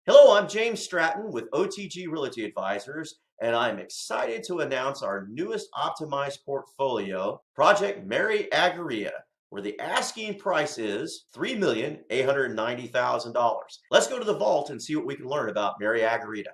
Hello, I'm James Stratton with OTG Realty Advisors, and I'm excited to announce our newest optimized portfolio, Project Mary Agarita, where the asking price is $3,890,000. Let's go to the vault and see what we can learn about Mary Agarita.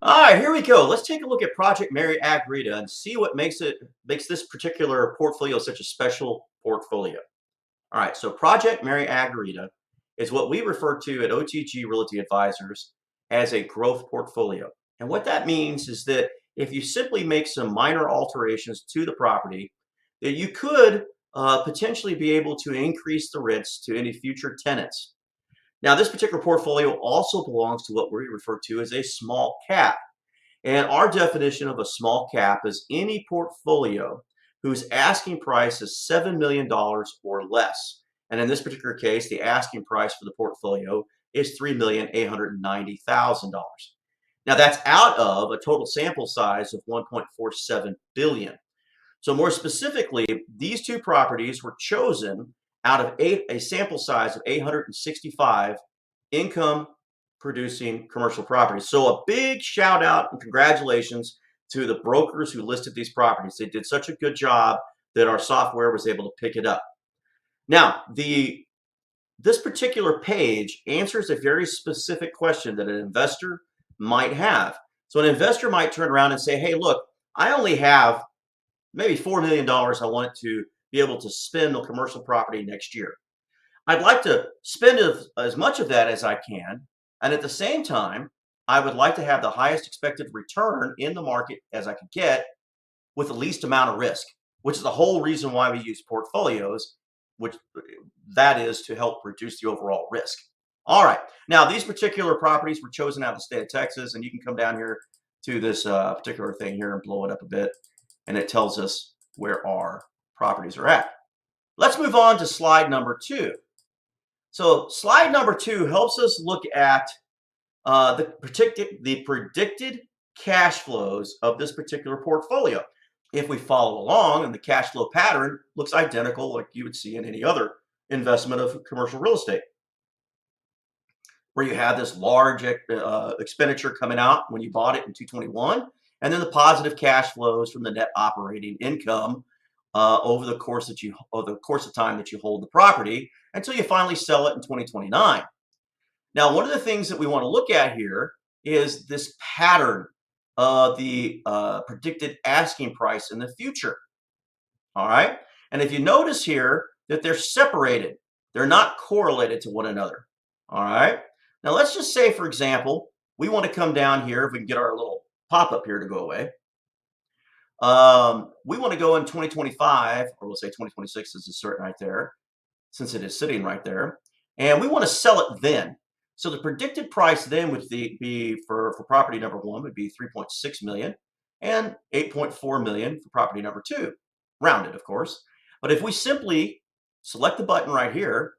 All right, here we go. Let's take a look at Project Mary Agarita and see what makes this particular portfolio such a special portfolio. All right, so Project Mary Agarita is what we refer to at OTG Realty Advisors as a growth portfolio. And what that means is that if you simply make some minor alterations to the property, that you could potentially be able to increase the rents to any future tenants. Now, this particular portfolio also belongs to what we refer to as a small cap. And our definition of a small cap is any portfolio whose asking price is $7 million dollars or less. And in this particular case, the asking price for the portfolio is $3,890,000. Now that's out of a total sample size of 1.47 billion. So more specifically, these two properties were chosen out of a sample size of 865 income producing commercial properties. So a big shout out and congratulations to the brokers who listed these properties. They did such a good job that our software was able to pick it up. Now, this particular page answers a very specific question that an investor might have. So an investor might turn around and say, hey, look, I only have maybe $4 million I want to be able to spend on commercial property next year. I'd like to spend as much of that as I can. And at the same time, I would like to have the highest expected return in the market as I could get with the least amount of risk, which is the whole reason why we use portfolios, which that is to help reduce the overall risk. All right. Now, these particular properties were chosen out of the state of Texas, and you can come down here to this particular thing here and blow it up a bit, and it tells us where our properties are at. Let's move on to slide number 2. So slide number 2 helps us look at the predicted cash flows of this particular portfolio. If we follow along, and the cash flow pattern looks identical like you would see in any other investment of commercial real estate, where you have this large expenditure coming out when you bought it in 2021, and then the positive cash flows from the net operating income over the course of time that you hold the property until you finally sell it in 2029. Now, one of the things that we want to look at here is this pattern of the predicted asking price in the future. All right. And if you notice here that they're separated, they're not correlated to one another. All right. Now, let's just say, for example, we want to come down here, if we can get our little pop up here to go away. We want to go in 2025, or we'll say 2026 is certain right there, since it is sitting right there. And we want to sell it then. So the predicted price then would be for property number 1 would be 3.6 million and 8.4 million for property number 2, rounded, of course. But if we simply select the button right here,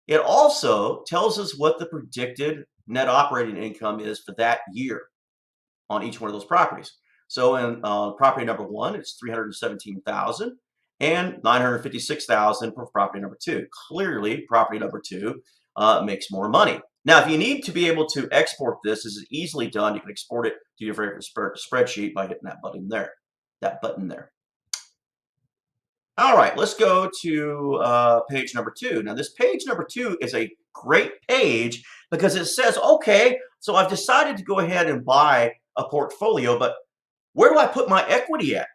it also tells us what the predicted net operating income is for that year on each one of those properties. So in property number 1, it's 317,000 and 956,000 for property number 2. Clearly, property number 2 makes more money. Now, if you need to be able to export this, this is easily done. You can export it to your favorite spreadsheet by hitting that button there. All right, let's go to page number 2. Now, this page number 2 is a great page because it says, okay, so I've decided to go ahead and buy a portfolio, but where do I put my equity at?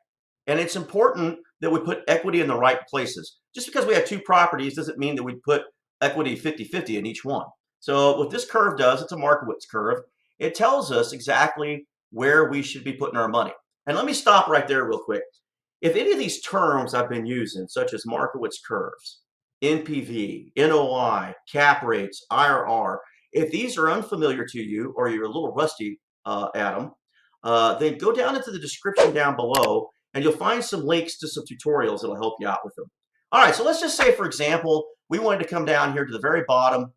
And it's important that we put equity in the right places. Just because we have 2 properties doesn't mean that we put equity 50-50 in each one. So what this curve does, it's a Markowitz curve. It tells us exactly where we should be putting our money. And let me stop right there real quick. If any of these terms I've been using, such as Markowitz curves, NPV, NOI, cap rates, IRR, if these are unfamiliar to you or you're a little rusty at them, then go down into the description down below and you'll find some links to some tutorials that'll help you out with them. All right, so let's just say, for example, we wanted to come down here to the very bottom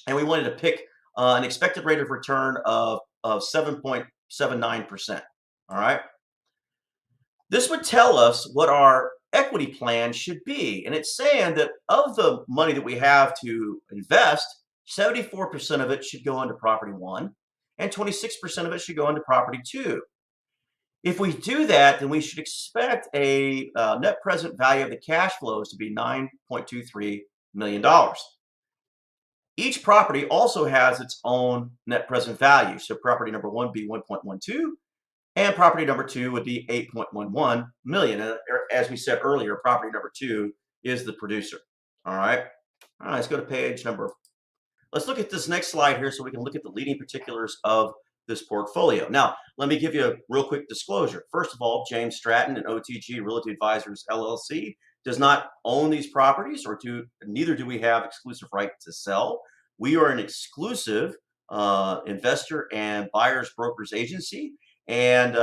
and we wanted to pick an expected rate of return of 7.79%. All right. This would tell us what our equity plan should be. And it's saying that of the money that we have to invest, 74% of it should go into property 1 and 26% of it should go into property 2. If we do that, then we should expect a net present value of the cash flows to be $9.23 million. Each property also has its own net present value. So property number 1 would be 1.12, and property number 2 would be 8.11 million. And as we said earlier, property number 2 is the producer. All right. All right, let's go to page number. Let's look at this next slide here so we can look at the leading particulars of this portfolio. Now, let me give you a real quick disclosure. First of all, James Stratton and OTG Realty Advisors LLC does not own these properties, or neither do we have exclusive right to sell. We are an exclusive investor and buyer's brokers agency, and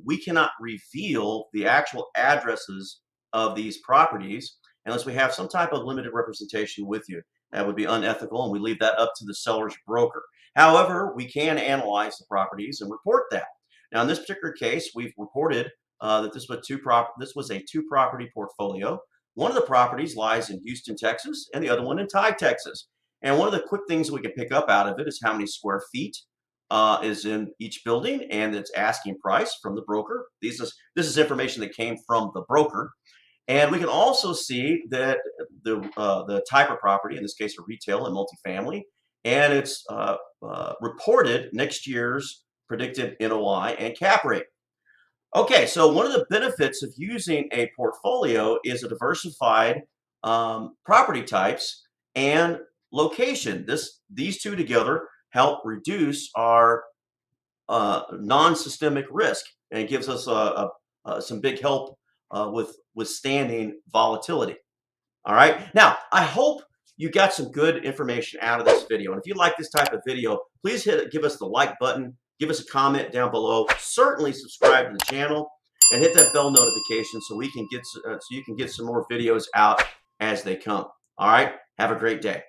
we cannot reveal the actual addresses of these properties unless we have some type of limited representation with you. That would be unethical, and we leave that up to the seller's broker. However, we can analyze the properties and report that. Now, in this particular case, we've reported that this was a two-property portfolio. One of the properties lies in Houston, Texas, and the other one in Ty, Texas. And one of the quick things we can pick up out of it is how many square feet is in each building and its asking price from the broker. This is information that came from the broker. And we can also see that the type of property, in this case, a retail and multifamily, and it's reported next year's predicted NOI and cap rate. Okay, so one of the benefits of using a portfolio is a diversified property types and location. These two together help reduce our non-systemic risk, and it gives us some big help with withstanding volatility. All right. Now, I hope you got some good information out of this video. And if you like this type of video, please give us the like button, give us a comment down below. Certainly subscribe to the channel and hit that bell notification so you can get some more videos out as they come. All right. Have a great day.